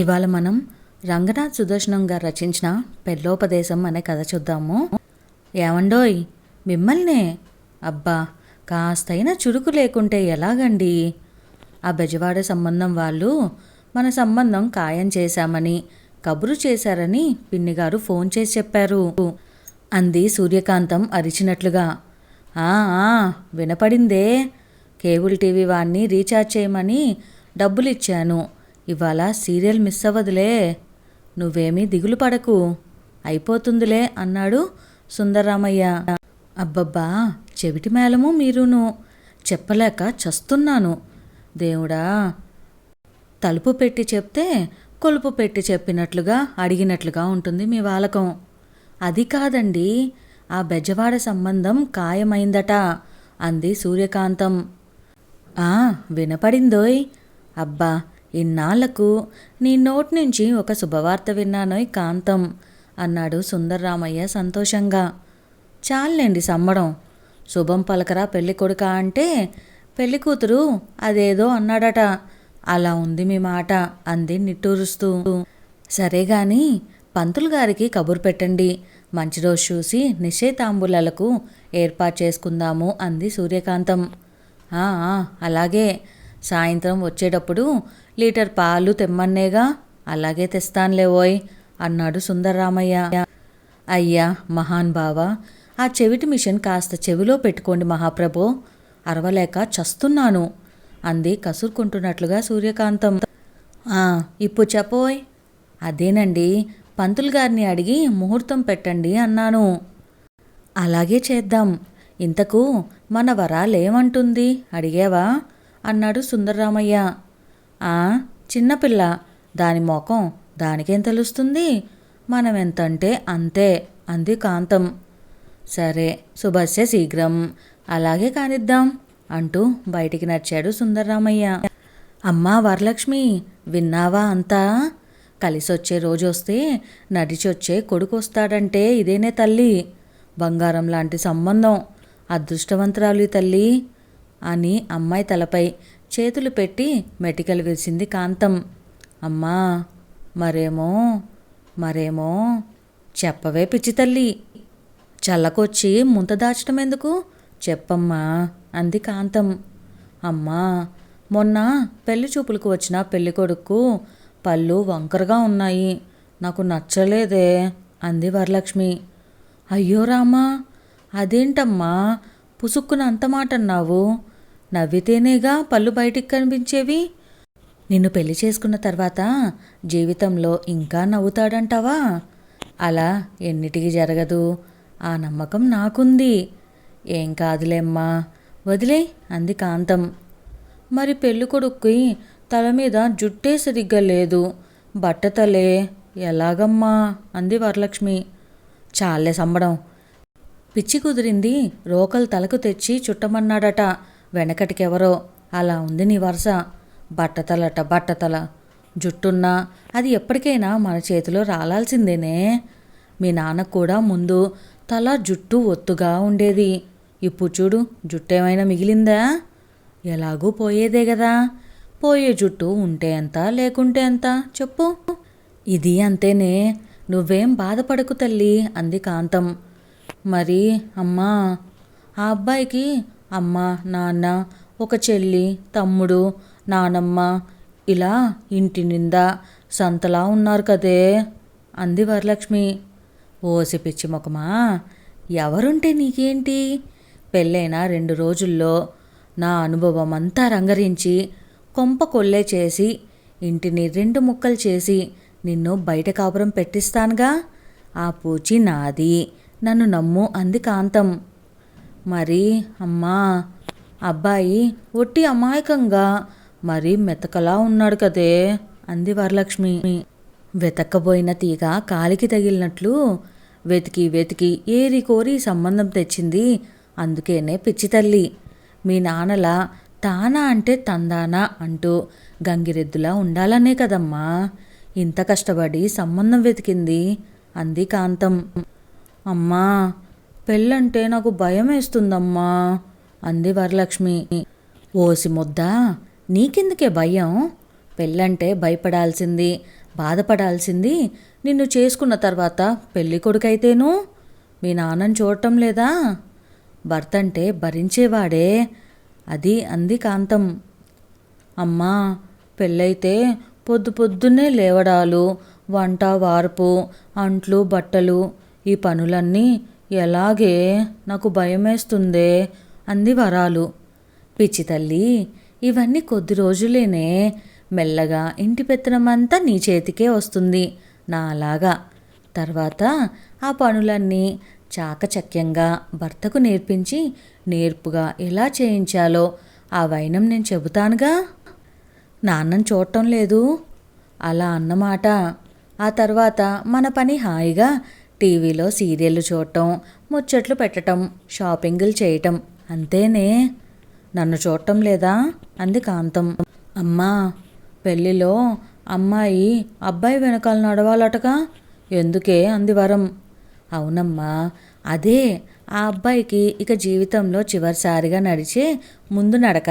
ఇవాళ మనం రంగనాథ్ సుదర్శనం గారు రచించిన పెళ్ళోపదేశం అనే కథ చూద్దాము. ఏమండోయ్ మిమ్మల్నే, అబ్బా కాస్తైనా చురుకు లేకుంటే ఎలాగండి? ఆ బెజవాడ సంబంధం వాళ్ళు మన సంబంధం ఖాయం చేశామని కబురు చేశారని పిన్నిగారు ఫోన్ చేసి చెప్పారు అంది సూర్యకాంతం అరిచినట్లుగా. ఆ వినపడిందే, కేబుల్ టీవీ వాణ్ణి రీఛార్జ్ చేయమని డబ్బులు ఇచ్చాను. ఇవాళ సీరియల్ మిస్ అవ్వదులే, నువ్వేమీ దిగులు పడకు, అయిపోతుందిలే అన్నాడు సుందరరామయ్య. అబ్బబ్బా చెవిటి మేళము మీరును, చెప్పలేక చస్తున్నాను. దేవుడా, తలుపు పెట్టి చెప్తే కొలుపు పెట్టి చెప్పినట్లుగా అడిగినట్లుగా ఉంటుంది మీ వాలకం. అది కాదండి, ఆ బెజవాడ సంబంధం ఖాయమైందట అంది సూర్యకాంతం. వినపడిందోయ్. అబ్బా ఇన్నాళ్లకు నీ నోటి నుంచి ఒక శుభవార్త విన్నానోయ్ కాంతం అన్నాడు సుందరరామయ్య సంతోషంగా. చాలండి సమ్మడం, శుభం పలకరా పెళ్లి కొడుక అంటే పెళ్లి కూతురు అదేదో అన్నాడట, అలా ఉంది మీ మాట అంది నిట్టూరుస్తూ. సరే గాని పంతులు గారికి కబురు పెట్టండి, మంచి రోజు చూసి నిశ్చయితాంబూలాలకు ఏర్పాటు చేసుకుందాము అంది సూర్యకాంతం. అలాగే, సాయంత్రం వచ్చేటప్పుడు లీటర్ పాలు తెమ్మన్నేగా, అలాగే తెస్తాన్లేవోయ్ అన్నాడు సుందరరామయ్య. అయ్యా మహాన్ బావ, ఆ చెవిటి మిషన్ కాస్త చెవిలో పెట్టుకోండి మహాప్రభో, అరవలేక చస్తున్నాను అంది కసురుకుంటున్నట్లుగా సూర్యకాంతం. ఇప్పుడు చెప్పోయ్. అదేనండి, పంతులు గారిని అడిగి ముహూర్తం పెట్టండి అన్నాను. అలాగే చేద్దాం. ఇంతకు మన వరాలేమంటుంది అడిగావా అన్నాడు సుందరరామయ్య. చిన్నపిల్ల, దాని మొఖం దానికేం తెలుస్తుంది, మనం ఎంతంటే అంతే అంది కాంతం. సరే శుభస్య శీఘ్రం, అలాగే కానిద్దాం అంటూ బయటికి నడిచాడు సుందరరామయ్య. అమ్మా వరలక్ష్మి, విన్నావా అంతా? కలిసొచ్చే రోజొస్తే నడిచొచ్చే కొడుకు వస్తాడంటే ఇదేనే తల్లి, బంగారం లాంటి సంబంధం, అదృష్టవంతురాలు తల్లి అని అమ్మాయి తలపై చేతులు పెట్టి మెటికలు విరిసింది కాంతం. అమ్మా మరేమో చెప్పవే పిచ్చి తల్లి, చల్లకొచ్చి ముంత దాచటం ఎందుకు, చెప్పమ్మా అంది కాంతం. అమ్మా, మొన్న పెళ్లి చూపులకు వచ్చిన పెళ్లి కొడుకు పళ్ళు వంకరగా ఉన్నాయి, నాకు నచ్చలేదే అంది వరలక్ష్మి. అయ్యో రామా, అదేంటమ్మా పుసుక్కున అంత మాట అన్నావు? నవ్వితేనేగా పళ్ళు బయటికి కనిపించేవి. నిన్ను పెళ్లి చేసుకున్న తర్వాత జీవితంలో ఇంకా నవ్వుతాడంటావా? అలా ఎన్నిటికీ జరగదు, ఆ నమ్మకం నాకుంది. ఏం కాదులేమ్మా, వదిలే అంది కాంతం. మరి పెళ్ళి కొడుక్కి తల మీద జుట్టే సరిగ్గా లేదు, బట్టతలే, ఎలాగమ్మా అంది వరలక్ష్మి. చాలే సంబడం, పిచ్చి కుదిరింది రోకలు తలకు తెచ్చి చుట్టమన్నాడట వెనకటికెవరో, అలా ఉంది నీ వరుస. బట్టతల, జుట్టున్నా అది ఎప్పటికైనా మన చేతిలో రాలాల్సిందేనే. మీ నాన్నకు కూడా ముందు తల జుట్టు ఒత్తుగా ఉండేది, ఇప్పుడు చూడు జుట్టేమైనా మిగిలిందా? ఎలాగూ పోయేదే కదా, పోయే జుట్టు ఉంటే ఎంత లేకుంటే ఎంత చెప్పు. ఇది అంతేనే, నువ్వేం బాధపడకు తల్లి అంది కాంతం. మరి అమ్మా, ఆ అబ్బాయికి అమ్మ నాన్న, ఒక చెల్లి తమ్ముడు నానమ్మ, ఇలా ఇంటి నిండా సంతలా ఉన్నారు కదే అంది వరలక్ష్మి. ఓసి పిచ్చి మొకమా, ఎవరుంటే నీకేంటి? పెళ్ళైన 2 రోజుల్లో నా అనుభవం అంతా రంగరించి కొంప కొల్లే చేసి ఇంటిని 2 ముక్కలు చేసి నిన్ను బయట కాపురం పెట్టిస్తానుగా, ఆ పూచి నాది, నన్ను నమ్ము అంది కాంతం. మరి అమ్మా, అబ్బాయి ఒట్టి అమాయకంగా మరీ మెతకలా ఉన్నాడు కదే అంది వరలక్ష్మి. వెతక్కబోయిన తీగ కాలికి తగిలినట్లు వెతికి ఏరి కోరి సంబంధం తెచ్చింది, అందుకేనే పిచ్చి తల్లి. మీ నాన్నలా తానా అంటే తందానా అంటూ గంగిరెద్దులా ఉండాలనే కదమ్మా ఇంత కష్టపడి సంబంధం వెతికింది అంది కాంతం. అమ్మా, పెళ్ళంటే నాకు భయం వేస్తుందమ్మా అంది వరలక్ష్మి. ఓసి ముద్ద, నీకెందుకే భయం? పెళ్ళంటే భయపడాల్సింది బాధపడాల్సింది నిన్ను చేసుకున్న తర్వాత పెళ్లి కొడుకైతేను మీ నాన్నని చూడటం లేదా? భర్త అంటే భరించేవాడే, అది అంది కాంతం. అమ్మా, పెళ్ళైతే పొద్దున్నే లేవడాలు, వంట వార్పు, అంట్లు బట్టలు, ఈ పనులన్నీ ఎలాగే? నాకు భయమేస్తుందే అంది వరాలు. పిచ్చి తల్లి, ఇవన్నీ కొద్ది రోజులేనే. మెల్లగా ఇంటి పెత్తనమంతా నీ చేతికే వస్తుంది నాలాగా. తర్వాత ఆ పనులన్నీ చాకచక్యంగా భర్తకు నేర్పించి నేర్పుగా ఎలా చేయించాలో ఆ వైనం నేను చెబుతానుగా. నాన్నని చూడటం లేదు అలా అన్నమాట. ఆ తర్వాత మన పని హాయిగా టీవీలో సీరియళ్ళు చూడటం, ముచ్చట్లు పెట్టడం, షాపింగులు చేయటం, అంతేనే. నన్ను చూడటం లేదా అంది కాంతం. అమ్మా, పెళ్ళిలో అమ్మాయి అబ్బాయి వెనకాల నడవాలటగా, ఎందుకే అంది వరం. అవునమ్మా, అదే ఆ అబ్బాయికి ఇక జీవితంలో చివరిసారిగా నడిచే ముందు నడక.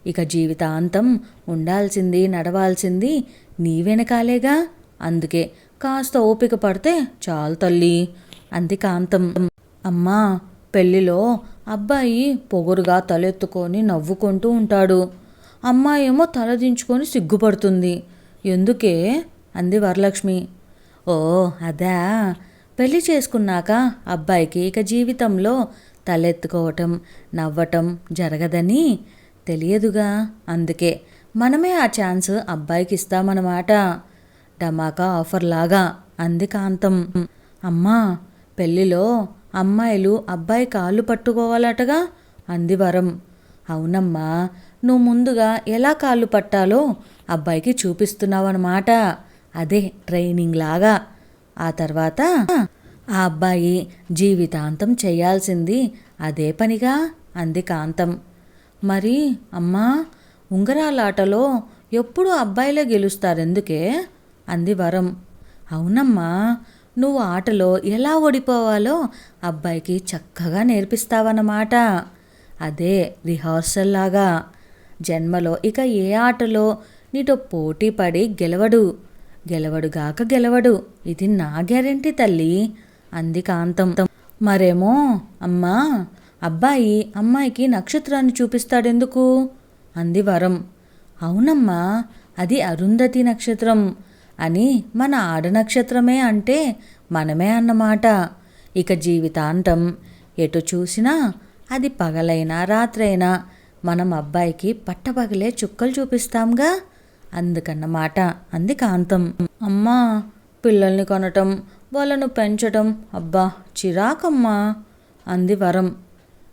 ఇక జీవితాంతం ఉండాల్సింది నడవాల్సింది నీ వెనకాలేగా. అందుకే కాస్త ఓపిక పడితే చాలు తల్లి అంది కాంతం. అమ్మా, పెళ్ళిలో అబ్బాయి పొగరుగా తలెత్తుకొని నవ్వుకుంటూ ఉంటాడు, అమ్మాయి ఏమో తలదించుకొని సిగ్గుపడుతుంది. ఎందుకే అంది వరలక్ష్మి. ఓ అదా, పెళ్లి చేసుకున్నాక అబ్బాయికి ఇక జీవితంలో తలెత్తుకోవటం నవ్వటం జరగదని తెలియదుగా. అందుకే మనమే ఆ ఛాన్స్ అబ్బాయికి ఇస్తామన్నమాట, డమాకా ఆఫర్ లాగా అంది కాంతం. అమ్మా, పెళ్ళిలో అమ్మాయిలు అబ్బాయి కాళ్ళు పట్టుకోవాలటగా అంది వరం. అవునమ్మా, నువ్వు ముందుగా ఎలా కాళ్ళు పట్టాలో అబ్బాయికి చూపిస్తున్నావన్నమాట. అదే ట్రైనింగ్ లాగా. ఆ తర్వాత ఆ అబ్బాయి జీవితాంతం చేయాల్సింది అదే పనిగా అంది కాంతం. మరి అమ్మా, ఉంగరాలాటలో ఎప్పుడు అబ్బాయిలే గెలుస్తారెందుకే అంది వరం. అవునమ్మా, నువ్వు ఆటలో ఎలా ఓడిపోవాలో అబ్బాయికి చక్కగా నేర్పిస్తావన్నమాట. అదే రిహార్సల్ లాగా. జన్మలో ఇక ఏ ఆటలో నీతో పోటీ పడి గెలవడుగాక గెలవడు, ఇది నా గ్యారెంటీ తల్లి అంది కాంతం. మరేమో అమ్మా, అబ్బాయి అమ్మాయికి నక్షత్రాన్ని చూపిస్తాడెందుకు అంది వరం. అవునమ్మా, అది అరుంధతి నక్షత్రం అని మన ఆడ నక్షత్రమే అంటే మనమే అన్నమాట. ఇక జీవితాంతం ఎటు చూసినా అది పగలైనా రాత్రైనా మనం అబ్బాయికి పట్టపగలే చుక్కలు చూపిస్తాంగా, అందుకన్నమాట అంది కాంతం. అమ్మా, పిల్లల్ని కొనటం వాళ్ళను పెంచటం అబ్బా చిరాకమ్మా అంది వరం.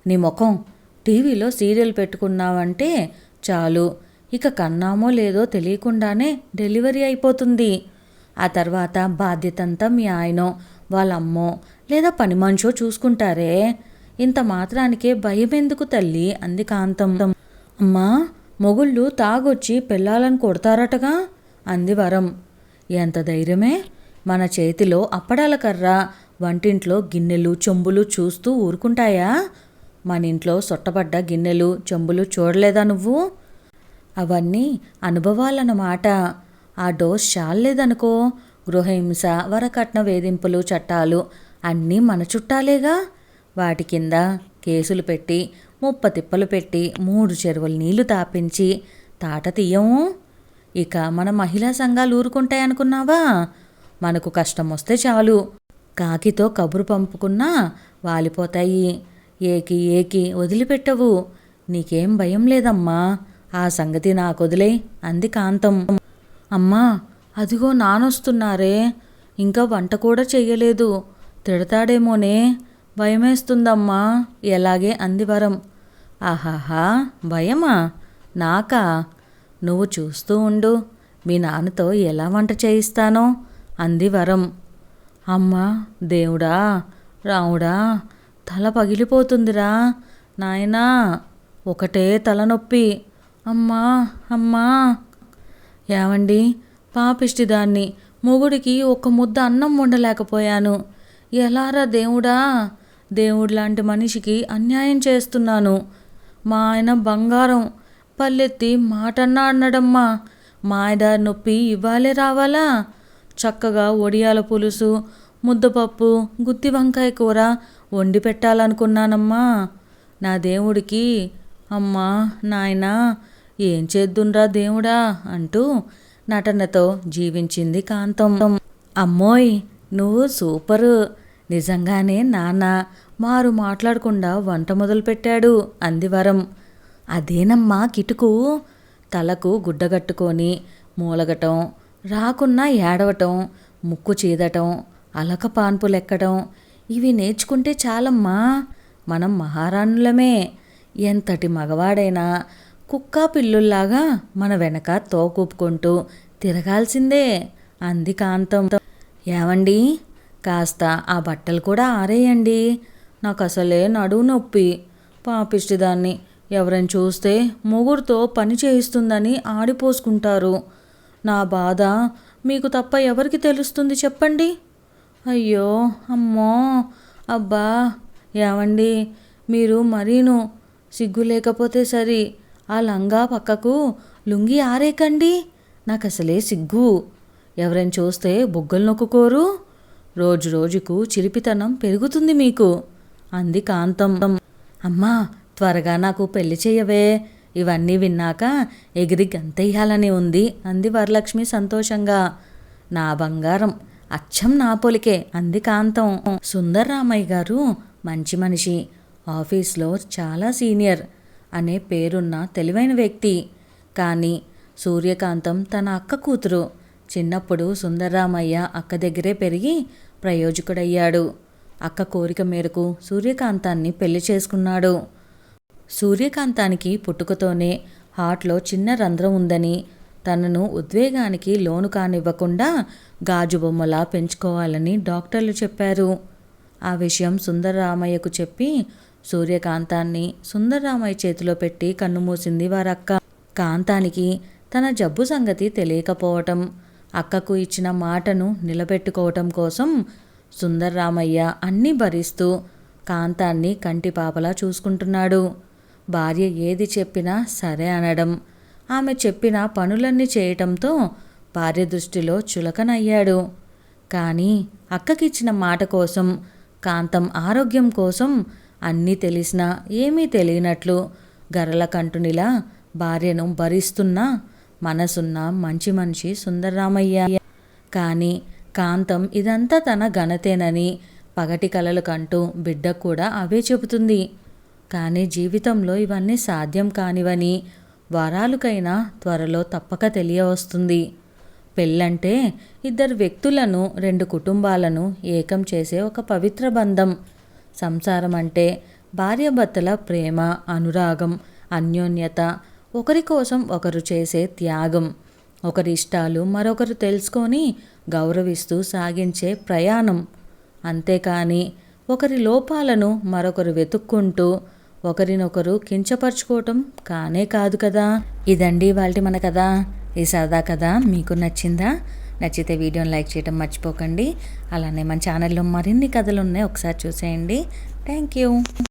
నీ ముఖం, టీవీలో సీరియల్ పెట్టుకున్నావంటే చాలు, ఇక కన్నామో లేదో తెలియకుండానే డెలివరీ అయిపోతుంది. ఆ తర్వాత బాధ్యతంతా మీ ఆయనో వాళ్ళమ్మో లేదా పని మనిషో చూసుకుంటారే. ఇంత మాత్రానికే భయమెందుకు తల్లి అంది కాంతం. అమ్మా, మొగుళ్ళు తాగొచ్చి పెళ్ళాలను కొడతారటగా అంది వరం. ఎంత ధైర్యమే, మన చేతిలో అప్పడాల కర్ర, వంటింట్లో గిన్నెలు చెంబులు చూస్తూ ఊరుకుంటాయా? మన ఇంట్లో సొట్టపడ్డ గిన్నెలు చెంబులు చూడలేదా నువ్వు? అవన్నీ అనుభవాలన్నమాట. ఆ డోస్ చాలేదనుకో, గృహహింస, వరకట్న వేధింపులు చట్టాలు అన్నీ మన చుట్టాలేగా. వాటి కింద కేసులు పెట్టి ముప్పతిప్పలు పెట్టి 3 చెరువులు నీళ్లు తాపించి తాట తీయము. ఇక మన మహిళా సంఘాలు ఊరుకుంటాయనుకున్నావా? మనకు కష్టం వస్తే చాలు, కాకితో కబురు పంపుకున్నా వాలిపోతాయి. ఏకి వదిలిపెట్టవు. నీకేం భయం లేదమ్మా, ఆ సంగతి నాకొదిలే అంది కాంతం. అమ్మా, అదిగో నానొస్తున్నారే, ఇంకా వంట కూడా చెయ్యలేదు, తిడతాడేమోనే, భయమేస్తుందమ్మా ఎలాగే అంది వరం. ఆహాహా, భయమా? నాకా? నువ్వు చూస్తూ ఉండు, మీ నాన్నతో ఎలా వంట చేయిస్తానో అంది వరం. అమ్మా దేవుడా, రావుడా, తల పగిలిపోతుందిరా నాయనా, ఒకటే తలనొప్పి. అమ్మా అమ్మా. ఏమండి, పాపిష్టిదాన్ని, మొగుడికి ఒక ముద్ద అన్నం వండలేకపోయాను. ఎలారా దేవుడా, దేవుడిలాంటి మనిషికి అన్యాయం చేస్తున్నాను. మా ఆయన బంగారం, పల్లెత్తి మాటన్నా అన్నాడమ్మా. మాయదారి నొప్పి ఇవ్వాలే రావాలా? చక్కగా వడియాల పులుసు, ముద్దపప్పు, గుత్తి వంకాయ కూర వండి పెట్టాలనుకున్నానమ్మా. నా దేవుడికి అమ్మా నాయనా ఏం చేద్దున్రా దేవుడా అంటూ నటనతో జీవించింది కాంతం. అమ్మోయ్ నువ్వు సూపరు, నిజంగానే నాన్న మారు మాట్లాడకుండా వంట మొదలుపెట్టాడు అంది వరం. అదేనమ్మా కిటుకు, తలకు గుడ్డగట్టుకొని మూలగటం, రాకున్నా ఏడవటం, ముక్కు చీదటం, అలక పాన్పులెక్కడం, ఇవి నేర్చుకుంటే చాలమ్మా. మనం మహారాణులమే. ఎంతటి మగవాడైనా కుక్క పిల్లుల్లాగా మన వెనక తోకూపుకుంటూ తిరగాల్సిందే అంది కాంతం. ఏమండి కాస్త ఆ బట్టలు కూడా ఆరేయండి, నాకు అసలే నడువు నొప్పి. పాపిష్టిదాన్ని ఎవరైనా చూస్తే మొగుడుతో పని చేయిస్తుందని ఆడిపోసుకుంటారు. నా బాధ మీకు తప్ప ఎవరికి తెలుస్తుంది చెప్పండి. అయ్యో అమ్మో అబ్బా. ఏమండి మీరు మరీను సిగ్గు లేకపోతే సరి, ఆ లంగా పక్కకు లుంగి ఆరేకండి, నాకు అసలే సిగ్గు. ఎవరైనా చూస్తే బుగ్గలు నొక్కుకోరు, రోజు రోజుకు చిలిపితనం పెరుగుతుంది మీకు అంది కాంతం. అమ్మా త్వరగా నాకు పెళ్లి చెయ్యవే, ఇవన్నీ విన్నాక ఎగిరి గంతెయ్యాలని ఉంది అంది వరలక్ష్మి సంతోషంగా. నా బంగారం, అచ్చం నా పొలికే అంది కాంతం. సుందర్రామయ్య గారు మంచి మనిషి, ఆఫీస్లో చాలా సీనియర్ అనే పేరున్న తెలివైన వ్యక్తి. కానీ సూర్యకాంతం తన అక్క కూతురు. చిన్నప్పుడు సుందర్రామయ్య అక్క దగ్గరే పెరిగి ప్రయోజకుడయ్యాడు. అక్క కోరిక మేరకు సూర్యకాంతాన్ని పెళ్లి చేసుకున్నాడు. సూర్యకాంతానికి పుట్టుకతోనే హార్ట్లో చిన్న రంధ్రం ఉందని, తనను ఉద్వేగానికి లోను కానివ్వకుండా గాజు బొమ్మలా పెంచుకోవాలని డాక్టర్లు చెప్పారు. ఆ విషయం సుందరరామయ్యకు చెప్పి సూర్యకాంతాన్ని సుందరరామయ్య చేతిలో పెట్టి కన్నుమూసింది వారక్క. కాంతానికి తన జబ్బు సంగతి తెలియకపోవటం, అక్కకు ఇచ్చిన మాటను నిలబెట్టుకోవటం కోసం సుందరరామయ్య అన్నీ భరిస్తూ కాంతాన్ని కంటిపాపలా చూసుకుంటున్నాడు. భార్య ఏది చెప్పినా సరే అనడం, ఆమె చెప్పిన పనులన్నీ చేయటంతో భార్య దృష్టిలో చులకనయ్యాడు. కానీ అక్కకిచ్చిన మాట కోసం, కాంతం ఆరోగ్యం కోసం అన్నీ తెలిసినా ఏమీ తెలియనట్లు గరల కంటునిలా భార్యను భరిస్తున్న మనసున్న మంచి మనిషి సుందరరామయ్య. కానీ కాంతం ఇదంతా తన ఘనతేనని పగటి కలలు కంటూ బిడ్డకు కూడా అవే చెబుతుంది. కానీ జీవితంలో ఇవన్నీ సాధ్యం కానివని వరాలుకైనా త్వరలో తప్పక తెలియవస్తుంది. పెళ్ళంటే ఇద్దరు వ్యక్తులను, రెండు కుటుంబాలను ఏకం చేసే ఒక పవిత్ర బంధం. సంసారం అంటే భార్యాభర్తల ప్రేమ, అనురాగం, అన్యోన్యత, ఒకరి కోసం ఒకరు చేసే త్యాగం, ఒకరి ఇష్టాలు మరొకరు తెలుసుకొని గౌరవిస్తూ సాగించే ప్రయాణం. అంతేకాని ఒకరి లోపాలను మరొకరు వెతుక్కుంటూ ఒకరినొకరు కించపరుచుకోవటం కానే కాదు కదా. ఇదండి ఇవాల్టి మన కథ. ఈ సరదా కథ మీకు నచ్చిందా? నచ్చితే వీడియోని లైక్ చేయడం మర్చిపోకండి. అలానే మన ఛానల్లో మరిన్ని కథలు ఉన్నాయి, ఒకసారి చూసేయండి. Thank you.